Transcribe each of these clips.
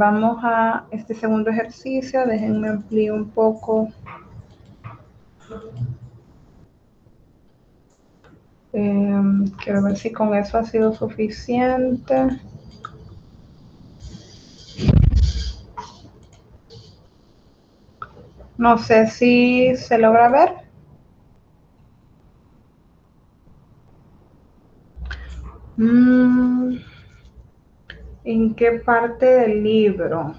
vamos a este segundo ejercicio. Déjenme ampliar un poco. Quiero ver si con eso ha sido suficiente. No sé si se logra ver. ¿En qué parte del libro?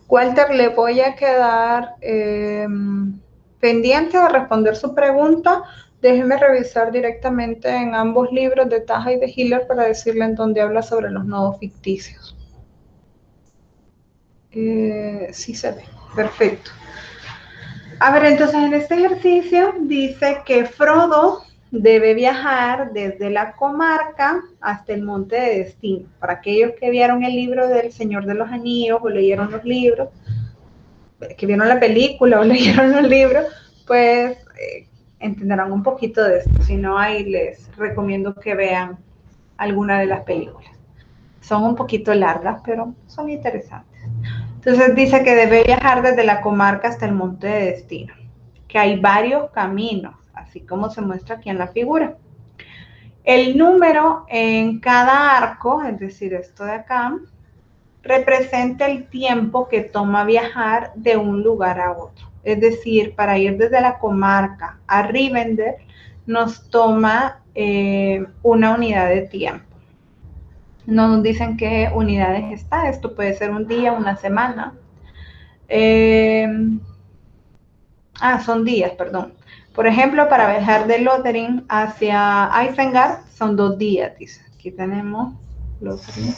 Walter, le voy a quedar pendiente de responder su pregunta. Déjeme revisar directamente en ambos libros de Taja y de Hiller para decirle en dónde habla sobre los nodos ficticios. Sí se ve, perfecto. A ver, entonces en este ejercicio dice que Frodo debe viajar desde la comarca hasta el monte de destino. Para aquellos que vieron el libro del Señor de los Anillos o leyeron los libros, que vieron la película o leyeron los libros, pues entenderán un poquito de esto. Si no, ahí les recomiendo que vean alguna de las películas. Son un poquito largas, pero son interesantes. Entonces dice que debe viajar desde la comarca hasta el monte de destino, que hay varios caminos, así como se muestra aquí en la figura. El número en cada arco, es decir, esto de acá, representa el tiempo que toma viajar de un lugar a otro. Es decir, para ir desde la comarca a Rivendell nos toma una unidad de tiempo. No nos dicen qué unidades está, esto puede ser un día, una semana. Son días, perdón. Por ejemplo, para viajar de Lothering hacia Isengard son 2 días, dice. Aquí tenemos Lothering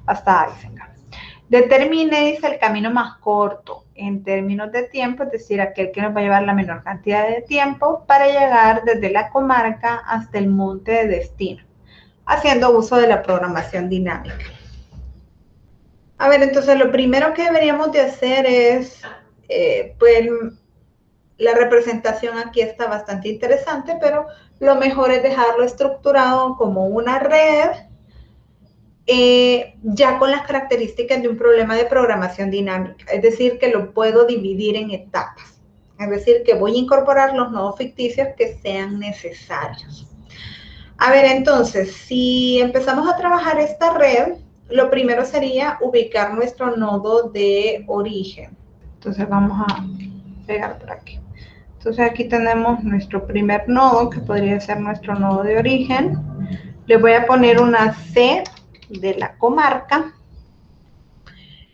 hasta Isengard. Determine, dice, el camino más corto en términos de tiempo, es decir, aquel que nos va a llevar la menor cantidad de tiempo para llegar desde la comarca hasta el monte de destino, haciendo uso de la programación dinámica. A ver, entonces lo primero que deberíamos de hacer es, pues, la representación aquí está bastante interesante, pero lo mejor es dejarlo estructurado como una red, ya con las características de un problema de programación dinámica, es decir, que lo puedo dividir en etapas, es decir, que voy a incorporar los nodos ficticios que sean necesarios. A ver, entonces, si empezamos a trabajar esta red, lo primero sería ubicar nuestro nodo de origen. Entonces vamos a pegar por aquí. Entonces aquí tenemos nuestro primer nodo, que podría ser nuestro nodo de origen. Le voy a poner una C de la comarca.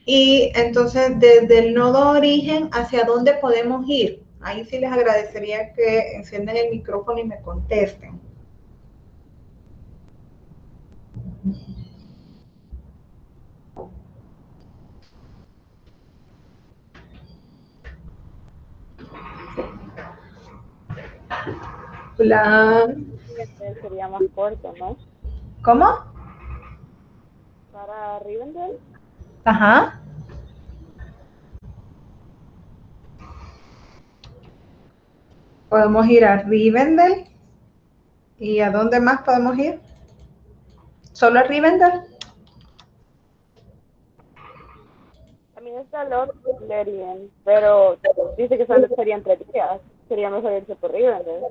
Y entonces desde el nodo de origen, ¿hacia dónde podemos ir? Ahí sí les agradecería que enciendan el micrófono y me contesten. Hola. Sería más corto, ¿no? ¿Cómo? Para Rivendell. Ajá. Podemos ir a Rivendell. ¿Y a dónde más podemos ir? ¿Solo a Rivendell? También está Lothlórien, pero dice que solo serían 3 días. Sería mejor irse por Rivendell.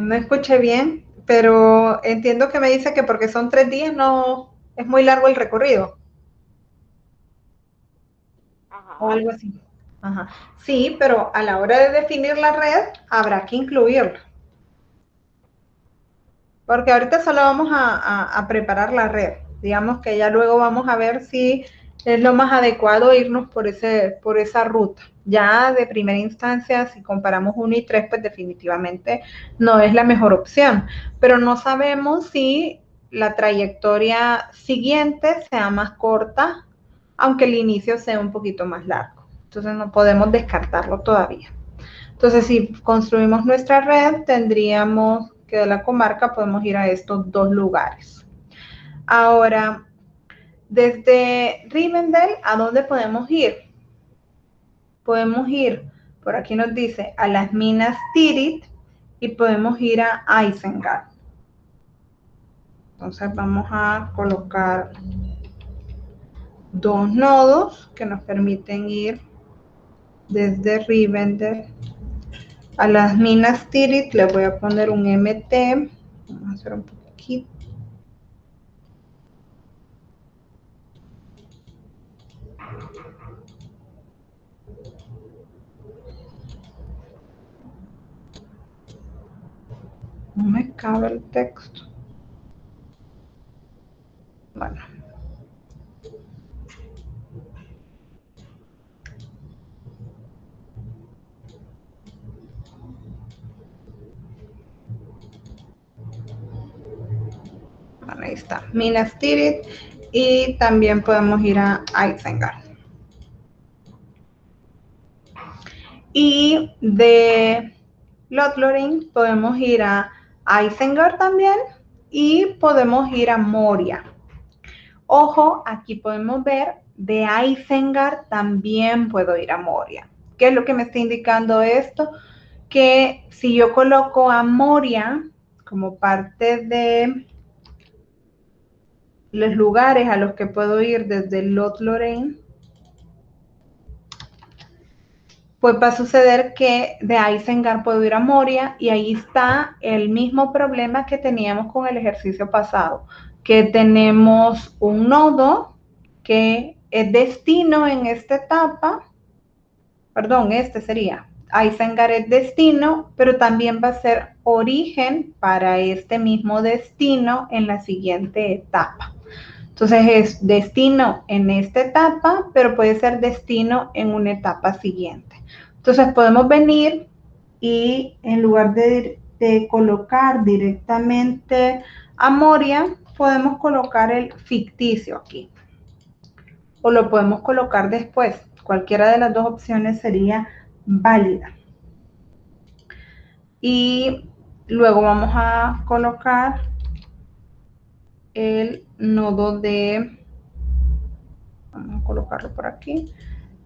No escuché bien, pero entiendo que me dice que porque son 3 días no es muy largo el recorrido. Ajá. O algo así. Ajá. Sí, pero a la hora de definir la red habrá que incluirlo. Porque ahorita solo vamos a preparar la red. Digamos que ya luego vamos a ver si es lo más adecuado irnos por esa ruta. Ya de primera instancia, si comparamos 1 y 3, pues definitivamente no es la mejor opción. Pero no sabemos si la trayectoria siguiente sea más corta, aunque el inicio sea un poquito más largo. Entonces no podemos descartarlo todavía. Entonces, si construimos nuestra red, tendríamos que de la comarca podemos ir a estos 2 lugares. Ahora, desde Rivendell, ¿a dónde podemos ir? Podemos ir, por aquí nos dice, a las minas Tirith y podemos ir a Isengard. Entonces vamos a colocar dos nodos que nos permiten ir desde Rivendell a las minas Tirith. Le voy a poner un MT. Vamos a hacer un poquito. No me cabe el texto. Bueno. Bueno, ahí está. Minas Tirith. Y también podemos ir a Isengard. Y de Lothlórien podemos ir a Isengard también. Y podemos ir a Moria. Ojo, aquí podemos ver, de Isengard también puedo ir a Moria. ¿Qué es lo que me está indicando esto? Que si yo coloco a Moria como parte de los lugares a los que puedo ir desde Lothlórien, pues va a suceder que de Isengard puedo ir a Moria, y ahí está el mismo problema que teníamos con el ejercicio pasado, que tenemos un nodo que es destino en esta etapa, perdón, este sería, Isengard es destino, pero también va a ser origen para este mismo destino en la siguiente etapa. Entonces es destino en esta etapa, pero puede ser destino en una etapa siguiente. Entonces podemos venir y en lugar de colocar directamente a Moria, podemos colocar el ficticio aquí. O lo podemos colocar después. Cualquiera de las dos opciones sería válida. Y luego vamos a colocar el nodo de, vamos a colocarlo por aquí,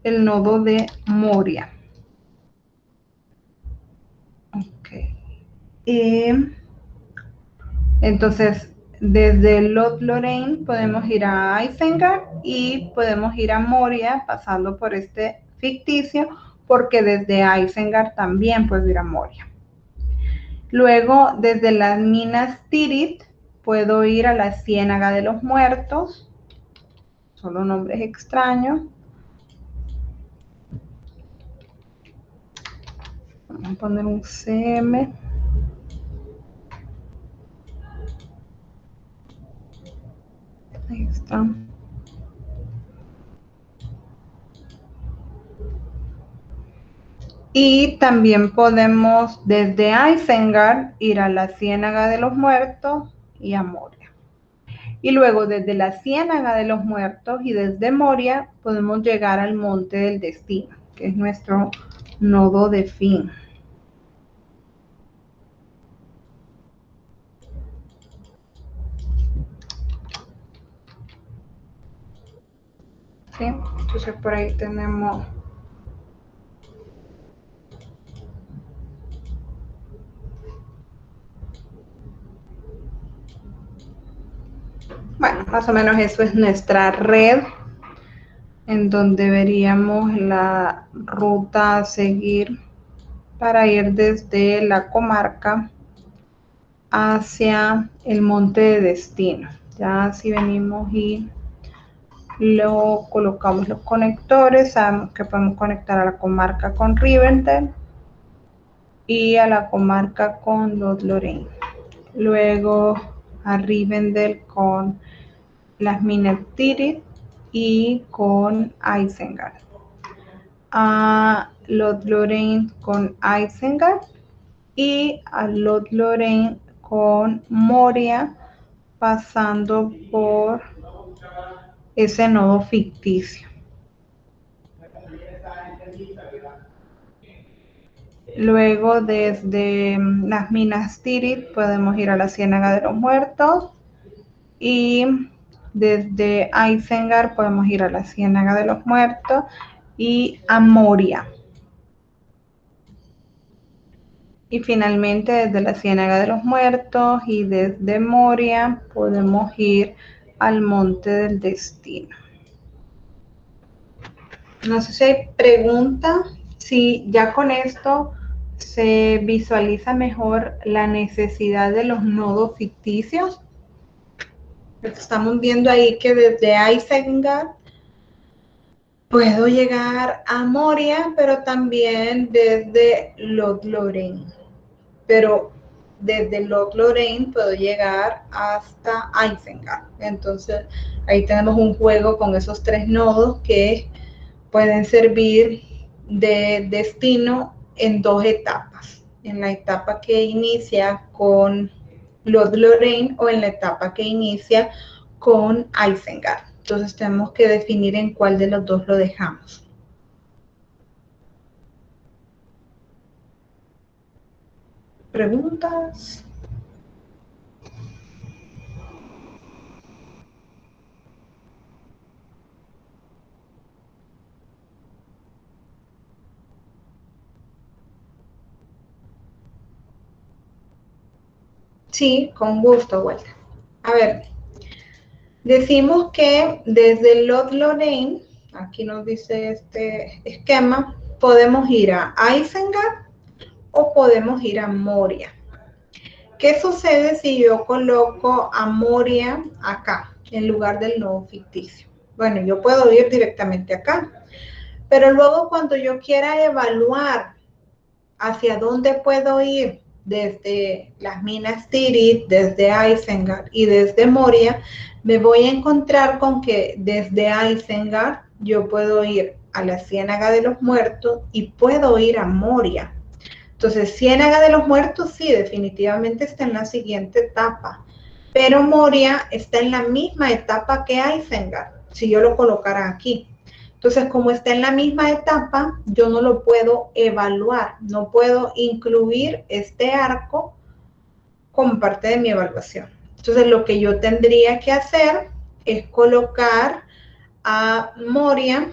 el nodo de Moria. Ok. Entonces, desde Lothlórien podemos ir a Isengard y podemos ir a Moria pasando por este ficticio, porque desde Isengard también puedo ir a Moria. Luego, desde las minas Tirith, puedo ir a la Ciénaga de los Muertos. Solo nombres extraños. Vamos a poner un CM. Ahí está. Y también podemos desde Isengard ir a la Ciénaga de los Muertos y a Moria. Y luego desde la Ciénaga de los Muertos y desde Moria podemos llegar al Monte del Destino, que es nuestro nodo de fin. ¿Sí? Entonces por ahí tenemos bueno, más o menos eso es nuestra red, en donde veríamos la ruta a seguir para ir desde la comarca hacia el Monte de Destino. Ya si venimos y lo colocamos los conectores, sabemos que podemos conectar a la comarca con Rivendell y a la comarca con Lothlórien. Luego a Rivendell con las minas Tirith y con Isengard. A Lothlórien con Isengard y a Lothlórien con Moria, pasando por ese nodo ficticio. Luego desde las minas Tirith podemos ir a la Ciénaga de los Muertos y desde Isengard podemos ir a la Ciénaga de los Muertos y a Moria. Y finalmente desde la Ciénaga de los Muertos y desde Moria podemos ir al Monte del Destino. No sé si hay pregunta, si ya con esto se visualiza mejor la necesidad de los nodos ficticios. Estamos viendo ahí que desde Isengard puedo llegar a Moria, pero también desde Lothlórien. Pero desde Lothlórien puedo llegar hasta Isengard. Entonces ahí tenemos un juego con esos tres nodos que pueden servir de destino en dos etapas. En la etapa que inicia con Lothlórien o en la etapa que inicia con Isengard. Entonces tenemos que definir en cuál de los dos lo dejamos. ¿Preguntas? Sí, con gusto, Walter. A ver, decimos que desde Lothlórien, aquí nos dice este esquema, podemos ir a Isengard o podemos ir a Moria. ¿Qué sucede si yo coloco a Moria acá, en lugar del nodo ficticio? Bueno, yo puedo ir directamente acá, pero luego cuando yo quiera evaluar hacia dónde puedo ir desde las minas Tirith, desde Isengard y desde Moria, me voy a encontrar con que desde Isengard yo puedo ir a la Ciénaga de los Muertos y puedo ir a Moria. Entonces, Ciénaga de los Muertos sí, definitivamente está en la siguiente etapa, pero Moria está en la misma etapa que Isengard, si yo lo colocara aquí. Entonces, como está en la misma etapa, yo no lo puedo evaluar, no puedo incluir este arco como parte de mi evaluación. Entonces, lo que yo tendría que hacer es colocar a Moria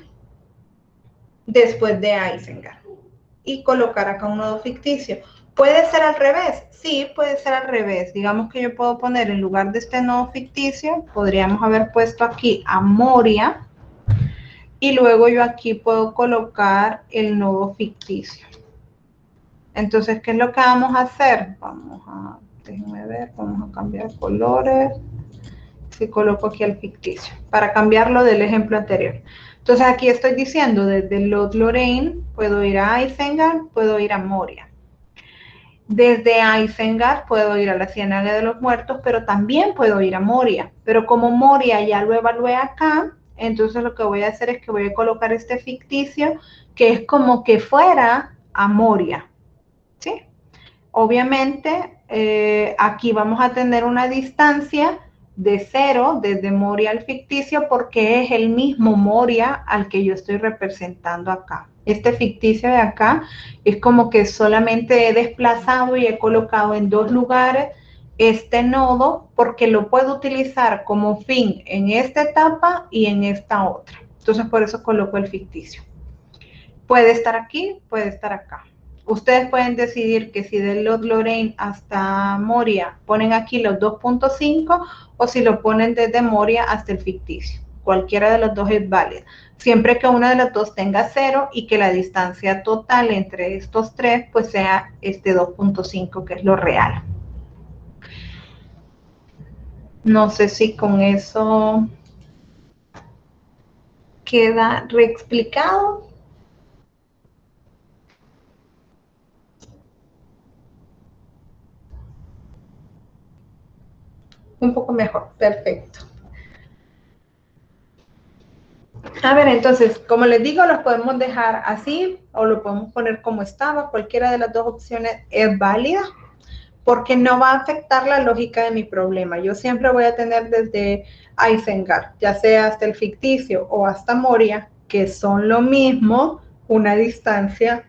después de Isengard y colocar acá un nodo ficticio. ¿Puede ser al revés? Sí, puede ser al revés. Digamos que yo puedo poner en lugar de este nodo ficticio, podríamos haber puesto aquí a Moria y luego yo aquí puedo colocar el nodo ficticio. Entonces, ¿qué es lo que vamos a hacer? Déjenme ver, vamos a cambiar colores. Si coloco aquí el ficticio, para cambiarlo del ejemplo anterior. Entonces aquí estoy diciendo, desde Lothlórien puedo ir a Isengard, puedo ir a Moria. Desde Isengard puedo ir a la Ciénaga de los Muertos, pero también puedo ir a Moria. Pero como Moria ya lo evalué acá, entonces lo que voy a hacer es que voy a colocar este ficticio, que es como que fuera a Moria. ¿Sí? Obviamente, aquí vamos a tener una distancia de 0 desde Moria al ficticio porque es el mismo Moria al que yo estoy representando acá. Este ficticio de acá es como que solamente he desplazado y he colocado en dos lugares este nodo porque lo puedo utilizar como fin en esta etapa y en esta otra. Entonces por eso coloco el ficticio. Puede estar aquí, puede estar acá. Ustedes pueden decidir que si de Lothlórien hasta Moria ponen aquí los 2.5 o si lo ponen desde Moria hasta el ficticio. Cualquiera de los dos es válida. Siempre que una de las dos tenga 0 y que la distancia total entre estos tres pues sea este 2.5 que es lo real. No sé si con eso queda reexplicado. Un poco mejor, perfecto. A ver, entonces, como les digo, los podemos dejar así o lo podemos poner como estaba. Cualquiera de las dos opciones es válida porque no va a afectar la lógica de mi problema. Yo siempre voy a tener desde Isengard, ya sea hasta el ficticio o hasta Moria, que son lo mismo, una distancia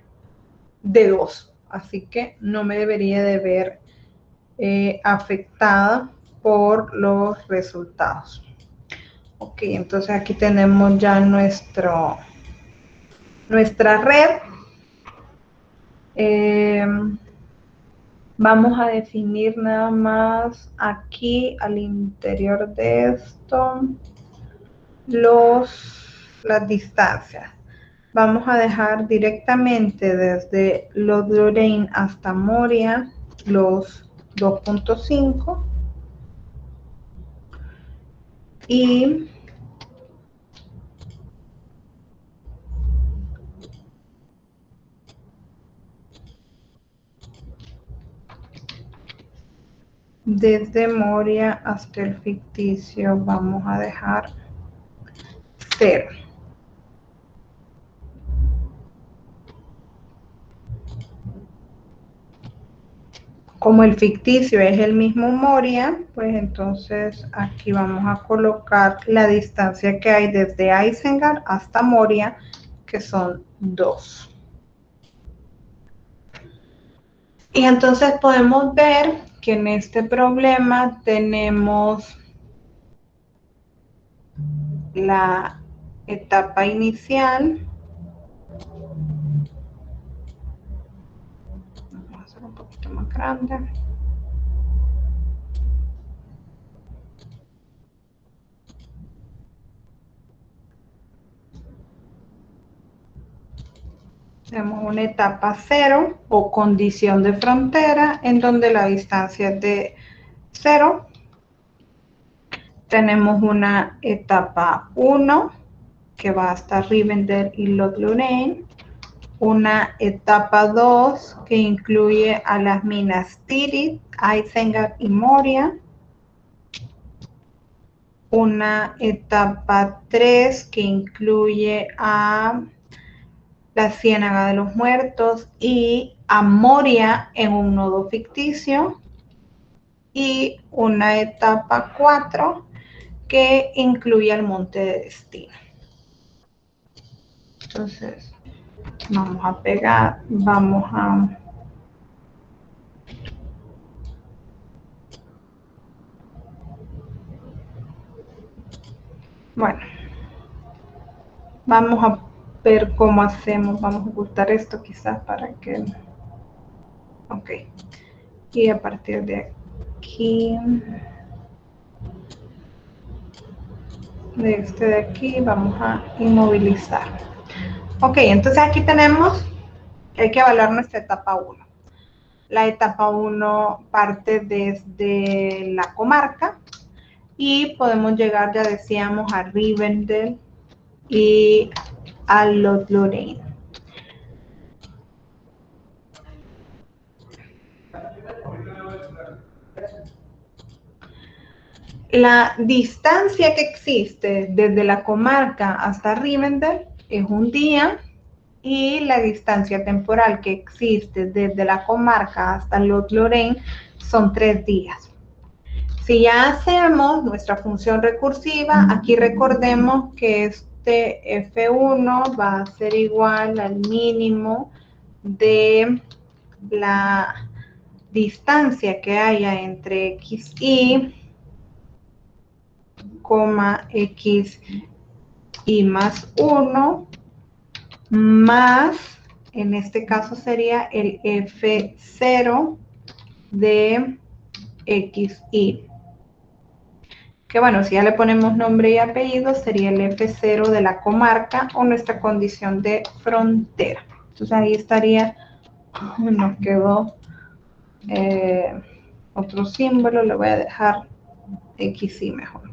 de 2. Así que no me debería de ver afectada por los resultados. Ok, entonces aquí tenemos ya nuestra red. Vamos a definir nada más aquí al interior de esto las distancias. Vamos a dejar directamente desde Lorraine hasta Moria los 2.5 y desde Moria hasta el ficticio vamos a dejar 0. Como el ficticio es el mismo Moria, pues entonces aquí vamos a colocar la distancia que hay desde Isengard hasta Moria, que son 2. Y entonces podemos ver que en este problema tenemos la etapa inicial. Vamos a hacer un poquito más grande. Tenemos una etapa 0 o condición de frontera en donde la distancia es de 0. Tenemos una etapa 1 que va hasta Rivendell y Lothlórien. Una etapa 2 que incluye a las minas Tirith, Isengard y Moria. Una etapa 3 que incluye a la Ciénaga de los Muertos y a Moria en un nodo ficticio. Y una etapa 4 que incluye al Monte de Destino. Entonces, vamos a pegar, vamos a... Bueno, vamos a ver cómo hacemos, vamos a ocultar esto quizás para que... Ok, y a partir de aquí, de aquí, vamos a inmovilizar. Ok, entonces aquí tenemos que hay que evaluar nuestra etapa 1. La etapa 1 parte desde la comarca y podemos llegar, ya decíamos, a Rivendell y a Lothlórien. La distancia que existe desde la comarca hasta Rivendell es un día y la distancia temporal que existe desde la comarca hasta Lothlórien son 3 días. Si ya hacemos nuestra función recursiva, aquí recordemos que este F1 va a ser igual al mínimo de la distancia que haya entre x y, x y más 1, más, en este caso sería el F0 de xy. Que bueno, si ya le ponemos nombre y apellido, sería el F0 de la comarca o nuestra condición de frontera. Entonces ahí estaría, nos quedó otro símbolo, le voy a dejar XY mejor.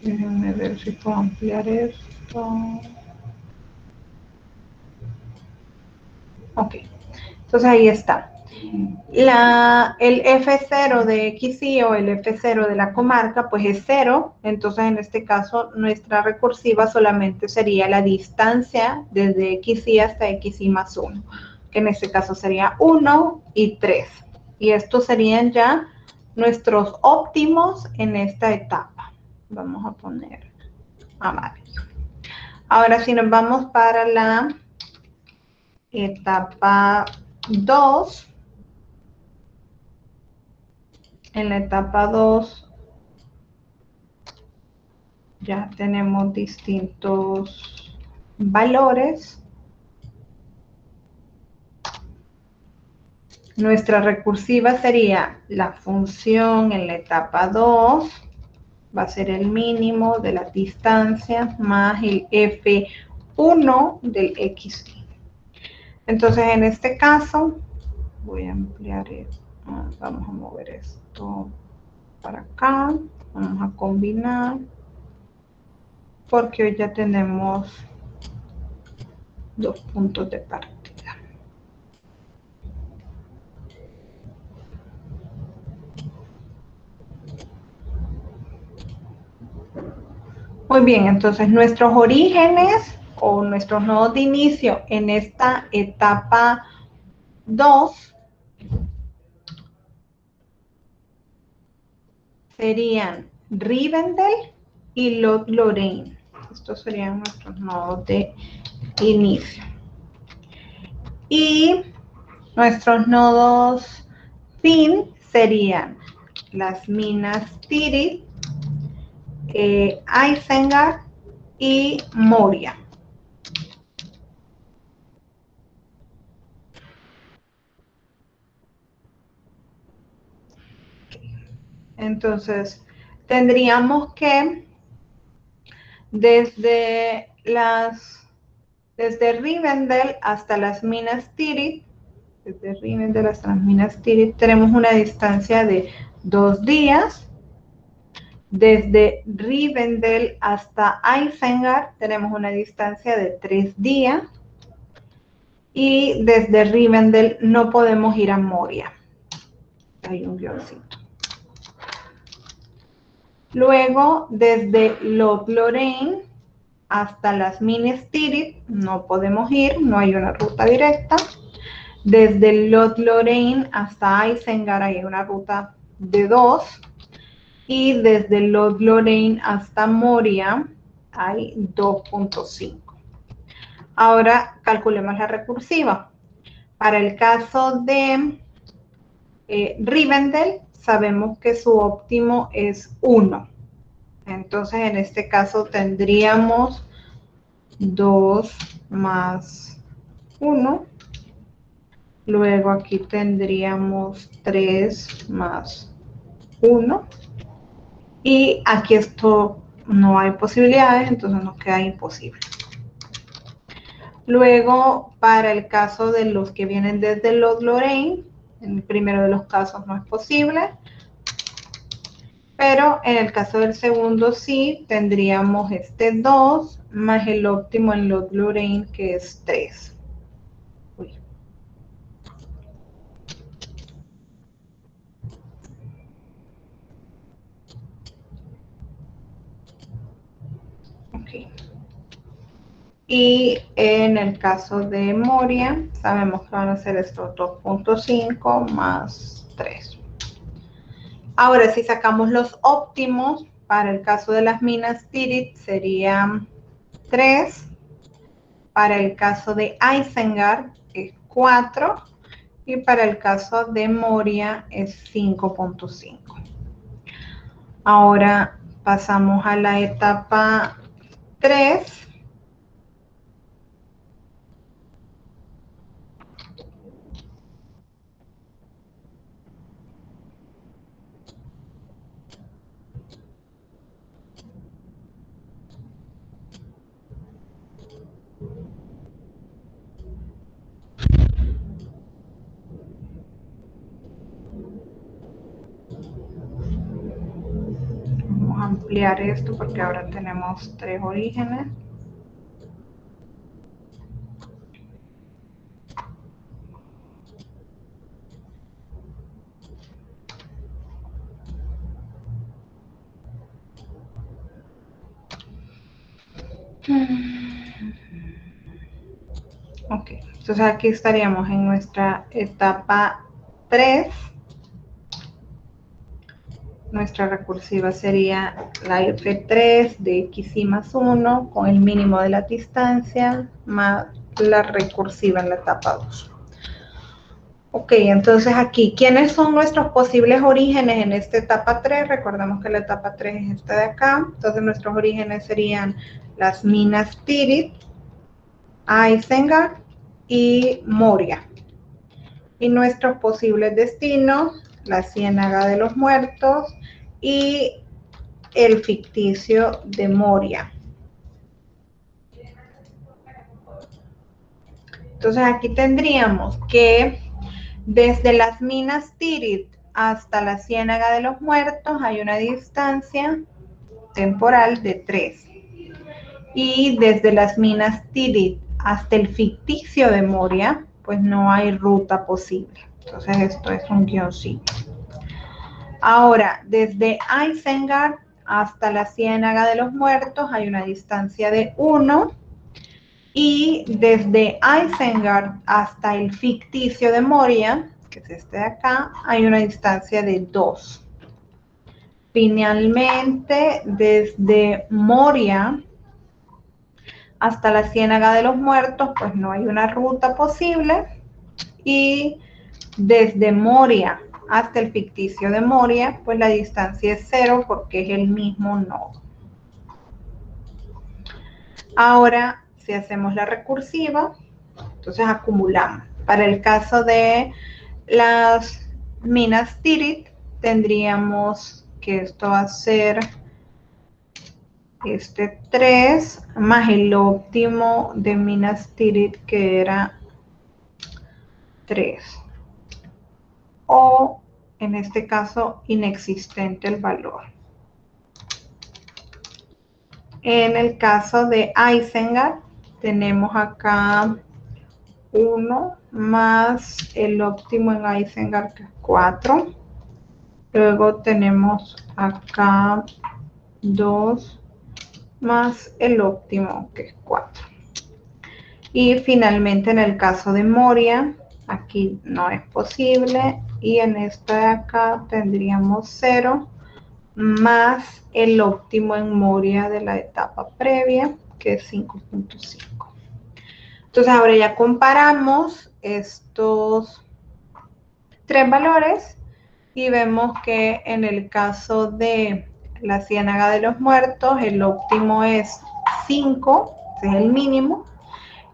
Déjenme ver si puedo ampliar esto. Ok, entonces ahí está. El F0 de XY o el F0 de la comarca pues es 0, entonces en este caso nuestra recursiva solamente sería la distancia desde XY hasta XY más 1, que en este caso sería 1 y 3. Y estos serían ya nuestros óptimos en esta etapa. Vamos a poner amarillo. Ahora si nos vamos para la etapa 2, en la etapa 2 ya tenemos distintos valores. Nuestra recursiva sería la función en la etapa 2, va a ser el mínimo de la distancia más el F1 del XY. Entonces, en este caso, voy a ampliar esto. Vamos a mover esto para acá. Vamos a combinar. Porque hoy ya tenemos 2 puntos de partida. Muy bien, entonces nuestros orígenes o nuestros nodos de inicio en esta etapa 2 serían Rivendell y Lothlórien. Estos serían nuestros nodos de inicio. Y nuestros nodos fin serían las minas Tirith, Isengard y Moria. Entonces, tendríamos que desde Rivendell hasta las minas Tirith, desde Rivendell hasta las minas Tirith, tenemos una distancia de 2 días. Desde Rivendell hasta Isengard tenemos una distancia de 3 días. Y desde Rivendell no podemos ir a Moria. Hay un guioncito. Luego, desde Lothlórien hasta las minas Tirith no podemos ir, no hay una ruta directa. Desde Lothlórien hasta Isengard hay una ruta de 2. Y desde Lothlórien hasta Moria hay 2.5. Ahora calculemos la recursiva. Para el caso de Rivendell, sabemos que su óptimo es 1. Entonces, en este caso tendríamos 2 más 1. Luego aquí tendríamos 3 más 1. Y aquí esto no hay posibilidades, entonces nos queda imposible. Luego, para el caso de los que vienen desde Lothlórien, en el primero de los casos no es posible. Pero en el caso del segundo sí, tendríamos este 2 más el óptimo en Lothlórien, que es 3. Uy. Ok. Y en el caso de Moria, sabemos que van a ser estos 2.5 más 3. Ahora, si sacamos los óptimos, para el caso de las minas Tirith serían 3. Para el caso de Isengard es 4. Y para el caso de Moria es 5.5. Ahora pasamos a la etapa 3. Vamos a ampliar esto porque ahora tenemos 3 orígenes. Ok, entonces aquí estaríamos en nuestra etapa 3. Nuestra recursiva sería la F3 de XY más 1 con el mínimo de la distancia más la recursiva en la etapa 2. Ok, entonces aquí, ¿quiénes son nuestros posibles orígenes en esta etapa 3? Recordemos que la etapa 3 es esta de acá. Entonces nuestros orígenes serían las minas Tirith, Isengard y Moria. Y nuestros posibles destinos, la Ciénaga de los Muertos y el ficticio de Moria. Entonces aquí tendríamos que desde las minas Tirith hasta la Ciénaga de los Muertos hay una distancia temporal de 3. Y desde las minas Tirith hasta el ficticio de Moria, pues no hay ruta posible. Entonces esto es un guioncito. Ahora, desde Isengard hasta la Ciénaga de los Muertos hay una distancia de 1. Y desde Isengard hasta el ficticio de Moria, que es este de acá, hay una distancia de 2. Finalmente, desde Moria hasta la Ciénaga de los Muertos, pues no hay una ruta posible. Y desde Moria hasta el ficticio de Moria, pues la distancia es 0 porque es el mismo nodo. Ahora, si hacemos la recursiva, entonces acumulamos. Para el caso de las minas Tirith, tendríamos que esto va a ser este 3 más el óptimo de minas Tirith, que era 3. O en este caso inexistente el valor. En el caso de Isengard tenemos acá 1 más el óptimo en Isengard, que es 4. Luego tenemos acá 2 más el óptimo, que es 4. Y finalmente en el caso de Moria, aquí no es posible. Y en esta de acá tendríamos 0 más el óptimo en Moria de la etapa previa, que es 5.5. Entonces ahora ya comparamos estos 3 valores y vemos que en el caso de la Ciénaga de los Muertos el óptimo es 5, ese es el mínimo,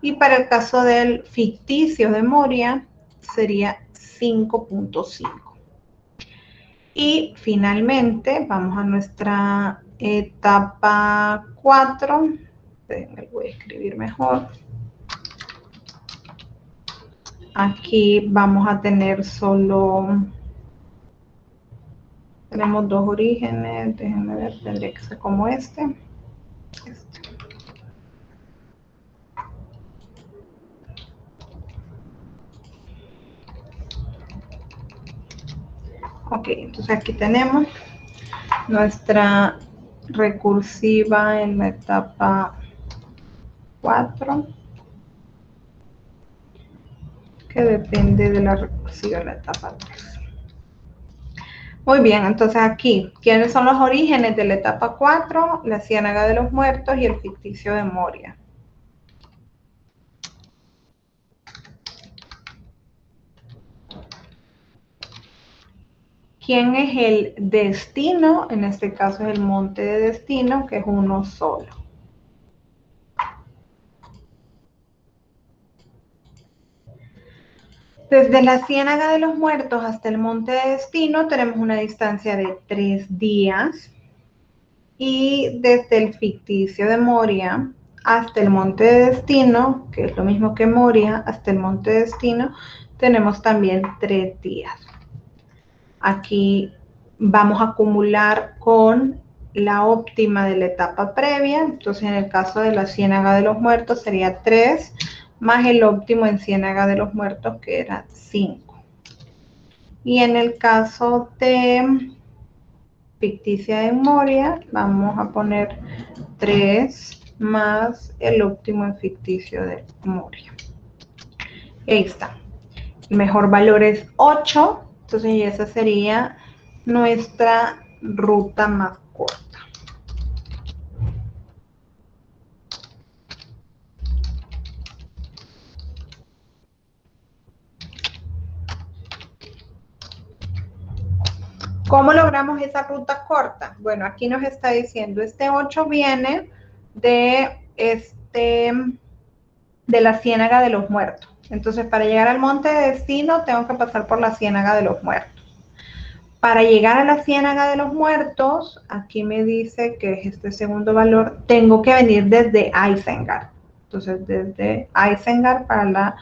y para el caso del ficticio de Moria sería 5.5. Y finalmente vamos a nuestra etapa 4. Me voy a escribir mejor. Aquí vamos a tener tenemos 2 orígenes, déjenme ver, tendría que ser como este. Ok, entonces aquí tenemos nuestra recursiva en la etapa 4, que depende de la recursiva en la etapa 3. Muy bien, entonces aquí, ¿quiénes son los orígenes de la etapa 4? La Ciénaga de los Muertos y el ficticio de Moria. ¿Quién es el destino? En este caso es el monte de destino, que es uno solo. Desde la Ciénaga de los Muertos hasta el monte de destino tenemos una distancia de 3 días. Y desde el ficticio de Moria hasta el monte de destino, que es lo mismo que Moria, hasta el monte de destino, tenemos también 3 días. Aquí vamos a acumular con la óptima de la etapa previa. Entonces en el caso de la Ciénaga de los Muertos sería 3 más el óptimo en Ciénaga de los Muertos, que era 5. Y en el caso de ficticia de Moria vamos a poner 3 más el óptimo en ficticio de Moria. Y ahí está. El mejor valor es 8. Entonces esa sería nuestra ruta más corta. ¿Cómo logramos esa ruta corta? Bueno, aquí nos está diciendo, este 8 viene de la Ciénaga de los Muertos. Entonces, para llegar al monte de destino, tengo que pasar por la Ciénaga de los Muertos. Para llegar a la Ciénaga de los Muertos, aquí me dice que es este segundo valor, tengo que venir desde Isengard. Entonces, desde Isengard para la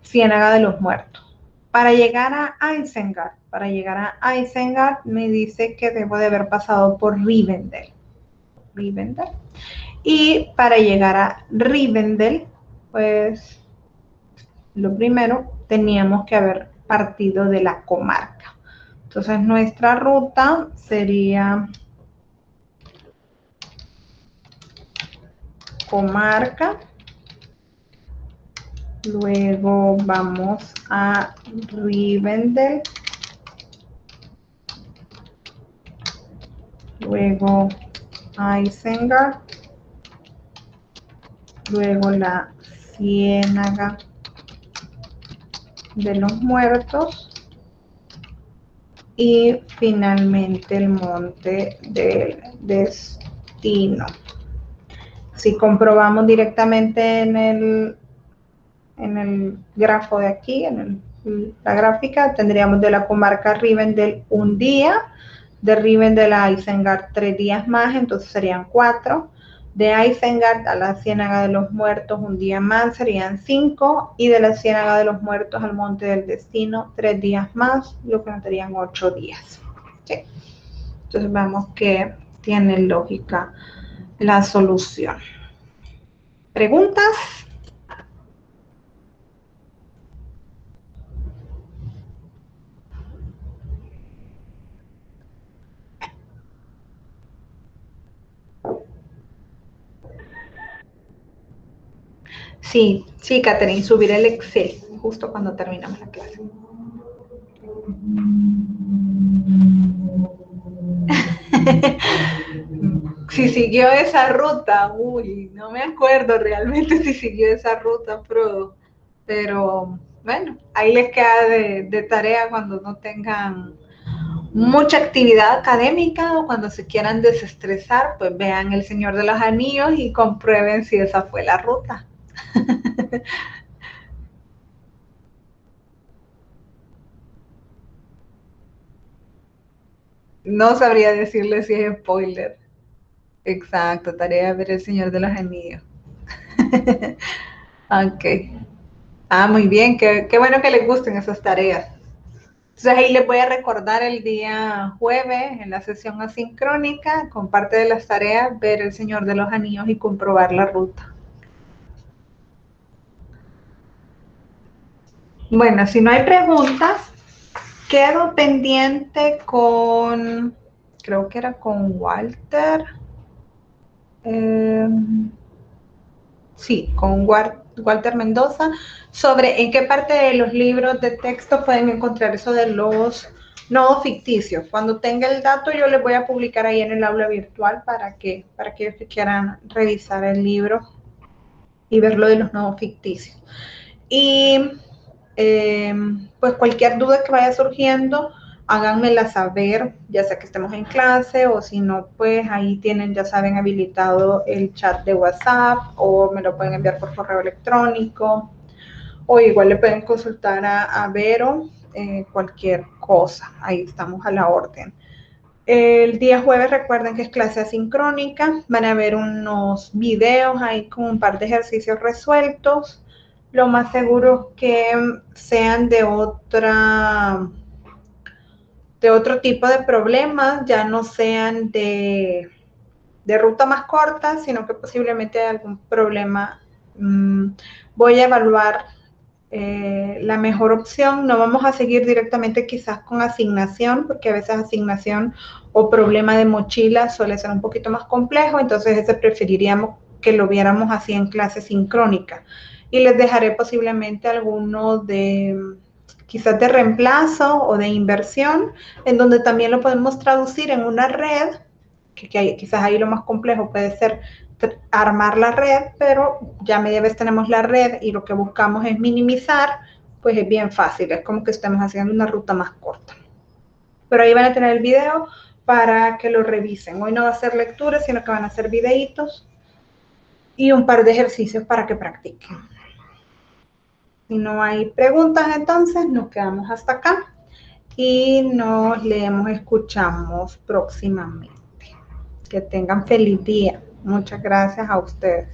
Ciénaga de los Muertos. Para llegar a Isengard me dice que debo de haber pasado por Rivendell. Y para llegar a Rivendell, pues lo primero teníamos que haber partido de la comarca. Entonces nuestra ruta sería comarca, luego vamos a Rivendell, luego Isengard, luego la Ciénaga de los Muertos y finalmente el monte del destino. Si comprobamos directamente en el grafo de aquí, la gráfica, tendríamos de la comarca Rivendell un día, de Rivendell a Isengard 3 días más, entonces serían 4. De Isengard a la Ciénaga de los Muertos un día más, serían 5. Y de la Ciénaga de los Muertos al Monte del Destino 3 días más, lo que nos darían 8 días. ¿Sí? Entonces vemos que tiene lógica la solución. ¿Preguntas? Sí, sí, Catherine, subir el Excel justo cuando terminamos la clase. Si siguió esa ruta, uy, no me acuerdo realmente si siguió esa ruta, pero bueno, ahí les queda de tarea cuando no tengan mucha actividad académica o cuando se quieran desestresar, pues vean El Señor de los Anillos y comprueben si esa fue la ruta. No sabría decirle si es spoiler. Exacto, tarea de ver El Señor de los Anillos. Ok. Ah, muy bien, qué bueno que les gusten esas tareas. Entonces ahí les voy a recordar el día jueves en la sesión asincrónica, con parte de las tareas, ver El Señor de los Anillos y comprobar la ruta. Bueno, si no hay preguntas, quedo pendiente con, creo que era con Walter. Sí, con Walter Mendoza, sobre en qué parte de los libros de texto pueden encontrar eso de los nodos ficticios. Cuando tenga el dato, yo les voy a publicar ahí en el aula virtual para que ellos que quieran revisar el libro y ver lo de los nodos ficticios. Y pues cualquier duda que vaya surgiendo, háganmela saber, ya sea que estemos en clase o si no, pues ahí tienen, ya saben, habilitado el chat de WhatsApp o me lo pueden enviar por correo electrónico o igual le pueden consultar a Vero cualquier cosa, ahí estamos a la orden. El día jueves recuerden que es clase asincrónica, van a ver unos videos ahí con un par de ejercicios resueltos. Lo más seguro es que sean de otro tipo de problemas, ya no sean de ruta más corta, sino que posiblemente hay algún problema. Voy a evaluar la mejor opción. No vamos a seguir directamente quizás con asignación, porque a veces asignación o problema de mochila suele ser un poquito más complejo, entonces ese preferiríamos que lo viéramos así en clase sincrónica. Y les dejaré posiblemente alguno de quizás de reemplazo o de inversión, en donde también lo podemos traducir en una red, que quizás ahí lo más complejo puede ser armar la red, pero ya media vez tenemos la red y lo que buscamos es minimizar, pues es bien fácil, es como que estamos haciendo una ruta más corta. Pero ahí van a tener el video para que lo revisen. Hoy no va a ser lectura, sino que van a ser videitos y un par de ejercicios para que practiquen. Si no hay preguntas, entonces nos quedamos hasta acá y nos leemos, escuchamos próximamente. Que tengan feliz día. Muchas gracias a ustedes.